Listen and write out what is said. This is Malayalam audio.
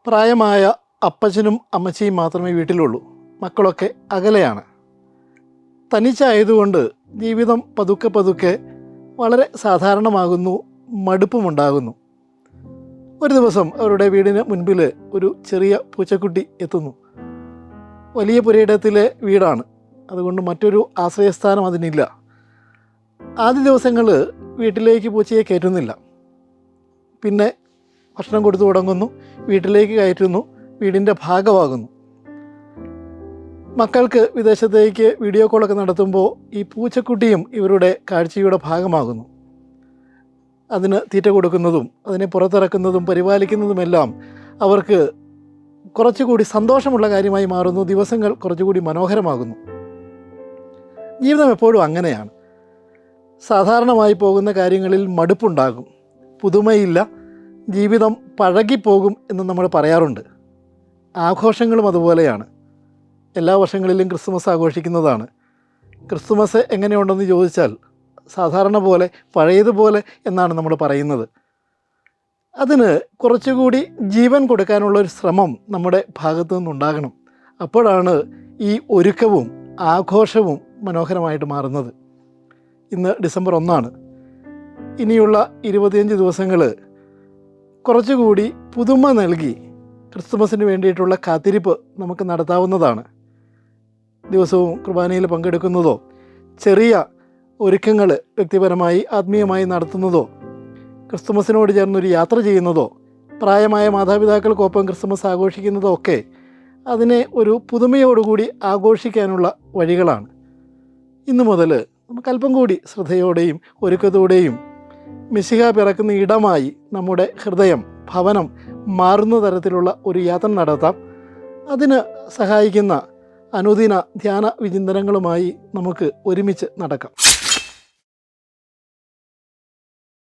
പ്രായമായ അപ്പച്ചനും അമ്മച്ചിയും മാത്രമേ വീട്ടിലുള്ളൂ. മക്കളൊക്കെ അകലെയാണ്. തനിച്ചായതുകൊണ്ട് ജീവിതം പതുക്കെ പതുക്കെ വളരെ സാധാരണമാകുന്നു, മടുപ്പുമുണ്ടാകുന്നു. ഒരു ദിവസം അവരുടെ വീടിന് മുൻപിൽ ഒരു ചെറിയ പൂച്ചക്കുട്ടി എത്തുന്നു. വലിയ പുരയിടത്തിലെ വീടാണ്, അതുകൊണ്ട് മറ്റൊരു ആശ്രയസ്ഥാനം അതിനില്ല. ആദ്യ ദിവസങ്ങൾ വീട്ടിലേക്ക് പൂച്ചയെ കയറ്റുന്നില്ല. പിന്നെ ഭക്ഷണം കൊടുത്തു തുടങ്ങുന്നു, വീട്ടിലേക്ക് കയറ്റുന്നു, വീടിൻ്റെ ഭാഗമാകുന്നു. മക്കൾക്ക് വിദേശത്തേക്ക് വീഡിയോ കോളൊക്കെ നടത്തുമ്പോൾ ഈ പൂച്ചക്കുട്ടിയും ഇവരുടെ കാഴ്ചയുടെ ഭാഗമാകുന്നു. അതിന് തീറ്റ കൊടുക്കുന്നതും അതിനെ പുറത്തിറക്കുന്നതും പരിപാലിക്കുന്നതുമെല്ലാം അവർക്ക് കുറച്ചുകൂടി സന്തോഷമുള്ള കാര്യമായി മാറുന്നു. ദിവസങ്ങൾ കുറച്ചുകൂടി മനോഹരമാകുന്നു. ജീവിതം എപ്പോഴും അങ്ങനെയാണ്. സാധാരണമായി പോകുന്ന കാര്യങ്ങളിൽ മടുപ്പുണ്ടാകും, പുതുമയില്ല, ജീവിതം പഴകിപ്പോകും എന്ന് നമ്മൾ പറയാറുണ്ട്. ആഘോഷങ്ങളും അതുപോലെയാണ്. എല്ലാ വർഷങ്ങളിലും ക്രിസ്മസ് ആഘോഷിക്കുന്നതാണ്. ക്രിസ്മസ് എങ്ങനെയുണ്ടെന്ന് ചോദിച്ചാൽ സാധാരണ പോലെ, പഴയതുപോലെ എന്നാണ് നമ്മൾ പറയുന്നത്. അതിന് കുറച്ചുകൂടി ജീവൻ കൊടുക്കാനുള്ളൊരു ശ്രമം നമ്മുടെ ഭാഗത്തു നിന്നുണ്ടാകണം. അപ്പോഴാണ് ഈ ഒരുക്കവും ആഘോഷവും മനോഹരമായിട്ട് മാറുന്നത്. ഇന്ന് ഡിസംബർ 1. ഇനിയുള്ള 25 ദിവസങ്ങൾ കുറച്ചുകൂടി പുതുമ നൽകി ക്രിസ്തുമസിന് വേണ്ടിയിട്ടുള്ള കാത്തിരിപ്പ് നമുക്ക് നടത്താവുന്നതാണ്. ദിവസവും കുർബാനയിൽ പങ്കെടുക്കുന്നതോ, ചെറിയ ഒരുക്കങ്ങൾ വ്യക്തിപരമായി ആത്മീയമായി നടത്തുന്നതോ, ക്രിസ്തുമസിനോട് ചേർന്നൊരു യാത്ര ചെയ്യുന്നതോ, പ്രായമായ മാതാപിതാക്കൾക്കൊപ്പം ക്രിസ്തുമസ് ആഘോഷിക്കുന്നതോ ഒക്കെ അതിനെ ഒരു പുതുമയോടുകൂടി ആഘോഷിക്കാനുള്ള വഴികളാണ്. ഇന്നു മുതൽ നമുക്കല്പം കൂടി ശ്രദ്ധയോടെയും ഒരുക്കത്തോടെയും മിശിഹ പിറക്കുന്ന ഇടമായി നമ്മുടെ ഹൃദയം, ഭവനം മാറുന്ന തരത്തിലുള്ള ഒരു യാത്ര നടത്താം. അതിന് സഹായിക്കുന്ന അനുദിന ധ്യാന വിചിന്തനങ്ങളുമായി നമുക്ക് ഒരുമിച്ച് നടക്കാം.